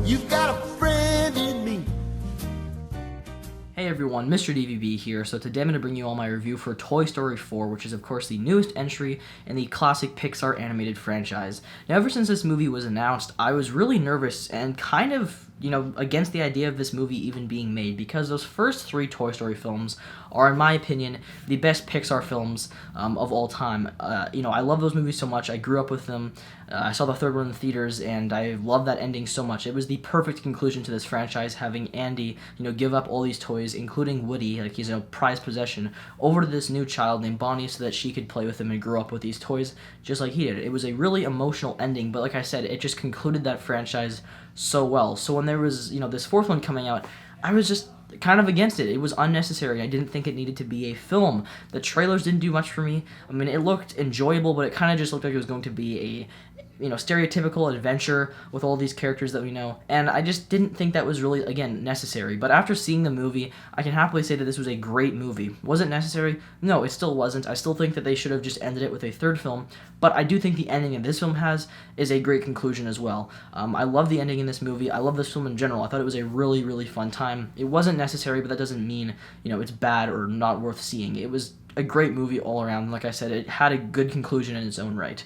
You've got a friend in me. Hey everyone, Mr. DVB here. So today I'm going to bring you all my review for Toy Story 4, which is of course the newest entry in the classic Pixar animated franchise. Now ever since this movie was announced, I was really nervous and kind of, against the idea of this movie even being made, because those first three Toy Story films are, in my opinion, the best Pixar films of all time. I love those movies so much. I grew up with them. I saw the third one in the theaters, and I love that ending so much. It was the perfect conclusion to this franchise, having Andy, give up all these toys, including Woody, like he's a prized possession, over to this new child named Bonnie so that she could play with him and grow up with these toys just like he did. It was a really emotional ending, but like I said, it just concluded that franchise so well. So when there was, this fourth one coming out, I was just kind of against it. It was unnecessary. I didn't think it needed to be a film. The trailers didn't do much for me. I mean, it looked enjoyable, but it kind of just looked like it was going to be a stereotypical adventure with all these characters that we know, and I just didn't think that was really, again, necessary. But after seeing the movie, I can happily say that this was a great movie. Was it necessary? No, it still wasn't. I still think that they should have just ended it with a third film, but I do think the ending that this film has is a great conclusion as well. I love the ending in this movie. I love this film in general. I thought it was a really, really fun time. It wasn't necessary, but that doesn't mean, it's bad or not worth seeing. It was a great movie all around. Like I said, it had a good conclusion in its own right.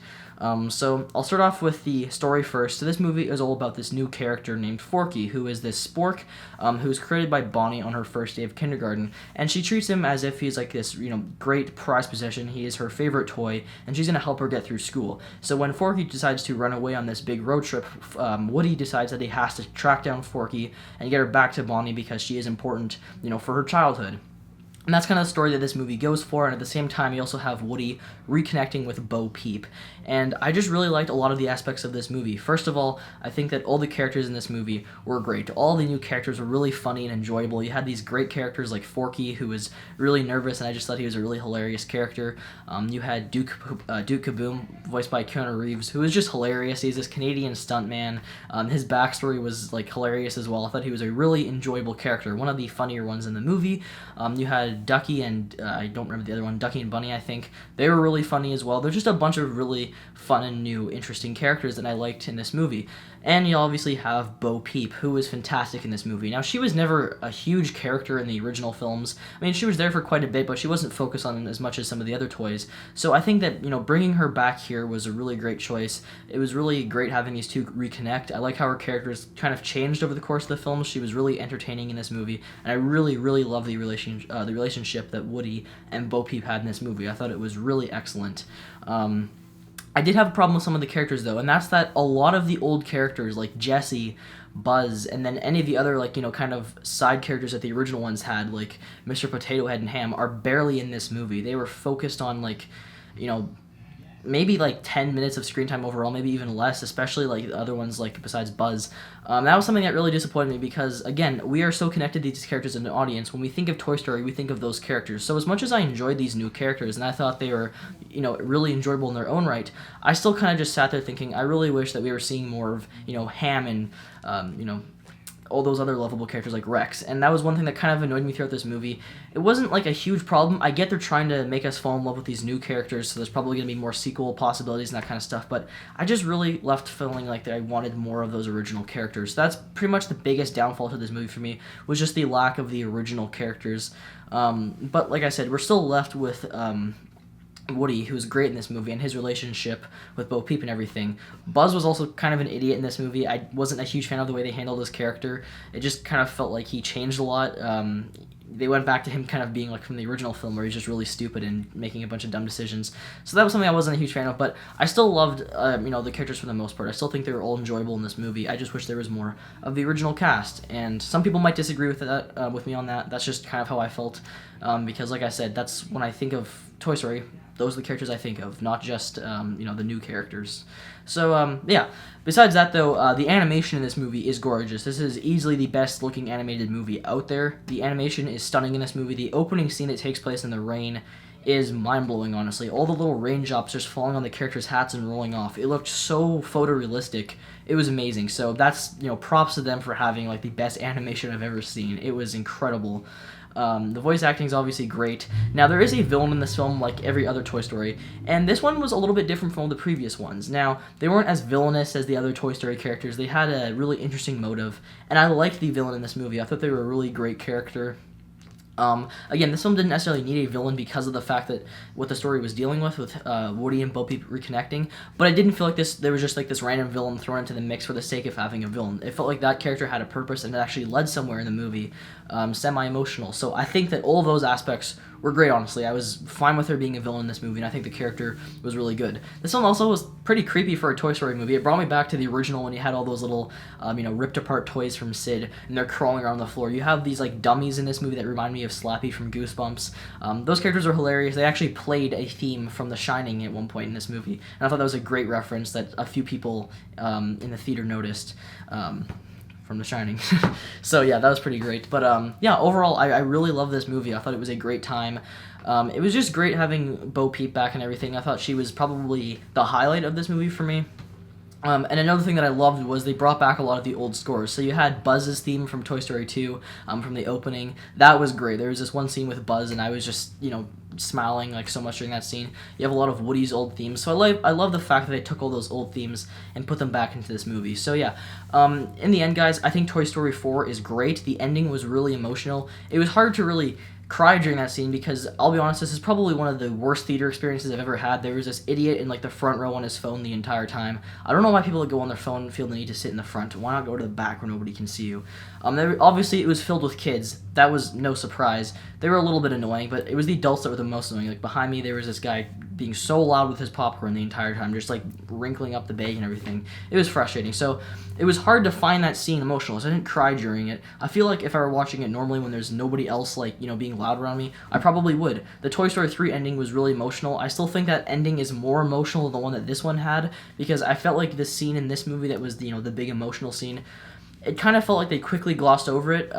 So I'll start off with the story first. So this movie is all about this new character named Forky, who is this spork, who's created by Bonnie on her first day of kindergarten, and she treats him as if he's like this, great prized possession. He is her favorite toy, and she's gonna help her get through school. So when Forky decides to run away on this big road trip, Woody decides that he has to track down Forky and get her back to Bonnie because she is important, for her childhood. And that's kind of the story that this movie goes for, and at the same time, you also have Woody reconnecting with Bo Peep. And I just really liked a lot of the aspects of this movie. First of all, I think that all the characters in this movie were great. All the new characters were really funny and enjoyable. You had these great characters like Forky, who was really nervous, and I just thought he was a really hilarious character. You had Duke Kaboom, voiced by Keanu Reeves, who was just hilarious. He's this Canadian stuntman. His backstory was hilarious as well. I thought he was a really enjoyable character, one of the funnier ones in the movie. You had Ducky and I don't remember the other one, Ducky and Bunny, I think. They were really funny as well. There's just a bunch of really fun and new, interesting characters that I liked in this movie. And you obviously have Bo Peep, who was fantastic in this movie. Now, she was never a huge character in the original films. I mean, she was there for quite a bit, but she wasn't focused on as much as some of the other toys. So I think that, bringing her back here was a really great choice. It was really great having these two reconnect. I like how her characters kind of changed over the course of the film. She was really entertaining in this movie, and I really, really love the relationship that Woody and Bo Peep had in this movie. I thought it was really excellent. I did have a problem with some of the characters, though, and that's that a lot of the old characters, like Jessie, Buzz, and then any of the other, kind of side characters that the original ones had, like Mr. Potato Head and Ham, are barely in this movie. They were focused on, maybe 10 minutes of screen time overall, maybe even less, especially the other ones besides Buzz. That was something that really disappointed me because, again, we are so connected to these characters in the audience. When we think of Toy Story, we think of those characters. So as much as I enjoyed these new characters and I thought they were, really enjoyable in their own right, I still kind of just sat there thinking, I really wish that we were seeing more of, Ham and, all those other lovable characters like Rex, and that was one thing that kind of annoyed me throughout this movie. It wasn't a huge problem. I get they're trying to make us fall in love with these new characters, so there's probably going to be more sequel possibilities and that kind of stuff, but I just really left feeling like that I wanted more of those original characters. That's pretty much the biggest downfall to this movie for me, was just the lack of the original characters. But like I said, we're still left with Woody, who's great in this movie, and his relationship with Bo Peep and everything. Buzz was also kind of an idiot in this movie. I wasn't a huge fan of the way they handled his character. It just kind of felt like he changed a lot. They went back to him kind of being from the original film, where he's just really stupid and making a bunch of dumb decisions. So that was something I wasn't a huge fan of, but I still loved, the characters for the most part. I still think they were all enjoyable in this movie. I just wish there was more of the original cast, and some people might disagree with that, with me on that. That's just kind of how I felt, because like I said, that's when I think of Toy Story, those are the characters I think of, not just, the new characters. So, yeah. Besides that, though, the animation in this movie is gorgeous. This is easily the best-looking animated movie out there. The animation is stunning in this movie. The opening scene that takes place in the rain is mind-blowing, honestly. All the little raindrops just falling on the characters' hats and rolling off. It looked so photorealistic. It was amazing. So that's, props to them for having, like, the best animation I've ever seen. It was incredible. The voice acting is obviously great. Now, there is a villain in this film like every other Toy Story, and this one was a little bit different from the previous ones. Now, they weren't as villainous as the other Toy Story characters. They had a really interesting motive, and I liked the villain in this movie. I thought they were a really great character. Again, this film didn't necessarily need a villain because of the fact that what the story was dealing with Woody and Bo Peep reconnecting, but I didn't feel like there was just like this random villain thrown into the mix for the sake of having a villain. It felt like that character had a purpose and it actually led somewhere in the movie, semi-emotional. So I think that all of those aspects were great, honestly. I was fine with her being a villain in this movie, and I think the character was really good. This film also was pretty creepy for a Toy Story movie. It brought me back to the original when you had all those little, ripped apart toys from Sid, and they're crawling around the floor. You have these, like, dummies in this movie that remind me of Slappy from Goosebumps. Those characters are hilarious. They actually played a theme from The Shining at one point in this movie, and I thought that was a great reference that a few people in the theater noticed. From The Shining. So yeah, that was pretty great. But yeah, overall, I really love this movie. I thought it was a great time. It was just great having Bo Peep back and everything. I thought she was probably the highlight of this movie for me. And another thing that I loved was they brought back a lot of the old scores. So you had Buzz's theme from Toy Story 2, from the opening. That was great. There was this one scene with Buzz, and I was just, smiling like so much during that scene. You have a lot of Woody's old themes. So I love the fact that they took all those old themes and put them back into this movie. So yeah, in the end, guys, I think Toy Story 4 is great. The ending was really emotional. It was hard to really cry during that scene because I'll be honest, this is probably one of the worst theater experiences I've ever had. There was this idiot in like the front row on his phone the entire time. I don't know why people that go on their phone feel the need to sit in the front. Why not go to the back where nobody can see you? Obviously, it was filled with kids. That was no surprise. They were a little bit annoying, but it was the adults that were the most annoying. Like behind me, there was this guy being so loud with his popcorn the entire time, just like wrinkling up the bag and everything. It was frustrating. So it was hard to find that scene emotional, so I didn't cry during it. I feel like if I were watching it normally when there's nobody else like, being loud around me, I probably would. The Toy Story 3 ending was really emotional. I still think that ending is more emotional than the one that this one had, because I felt like the scene in this movie that was the big emotional scene, it kind of felt like they quickly glossed over it.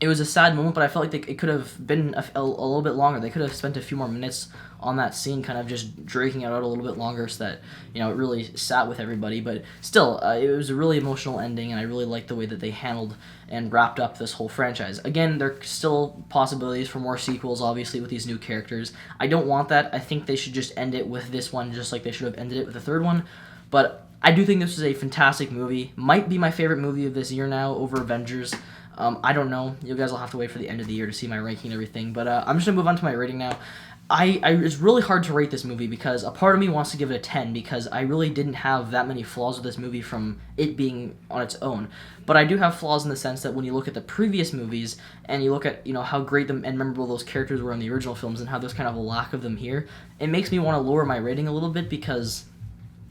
It was a sad moment, but I felt like it could have been a little bit longer. They could have spent a few more minutes on that scene, kind of just dragging it out a little bit longer so that, it really sat with everybody. But still, it was a really emotional ending, and I really liked the way that they handled and wrapped up this whole franchise. Again, there are still possibilities for more sequels, obviously, with these new characters. I don't want that. I think they should just end it with this one, just like they should have ended it with the third one. But I do think this was a fantastic movie. Might be my favorite movie of this year now, over Avengers. I don't know. You guys will have to wait for the end of the year to see my ranking and everything. But I'm just going to move on to my rating now. It's really hard to rate this movie because a part of me wants to give it a 10 because I really didn't have that many flaws with this movie from it being on its own. But I do have flaws in the sense that when you look at the previous movies and you look at, how great and memorable those characters were in the original films and how there's kind of a lack of them here, it makes me want to lower my rating a little bit because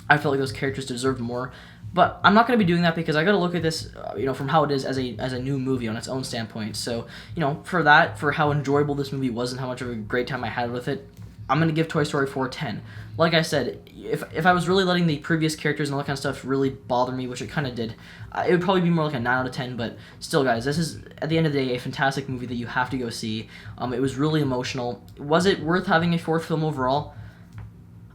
I felt like those characters deserved more. But I'm not going to be doing that because I got to look at this, from how it is as a new movie on its own standpoint. So, for how enjoyable this movie was and how much of a great time I had with it, I'm going to give Toy Story 4 a 10. Like I said, if I was really letting the previous characters and all that kind of stuff really bother me, which it kind of did, it would probably be more like a 9 out of 10. But still, guys, this is, at the end of the day, a fantastic movie that you have to go see. It was really emotional. Was it worth having a fourth film overall?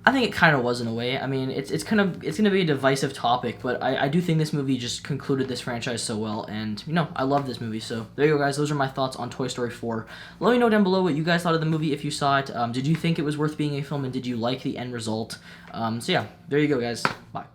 I think it kind of was in a way. I mean, it's going to be a divisive topic, but I do think this movie just concluded this franchise so well, and I love this movie. So there you go, guys. Those are my thoughts on Toy Story 4. Let me know down below what you guys thought of the movie if you saw it. Did you think it was worth being a film, and did you like the end result? So yeah, there you go, guys. Bye.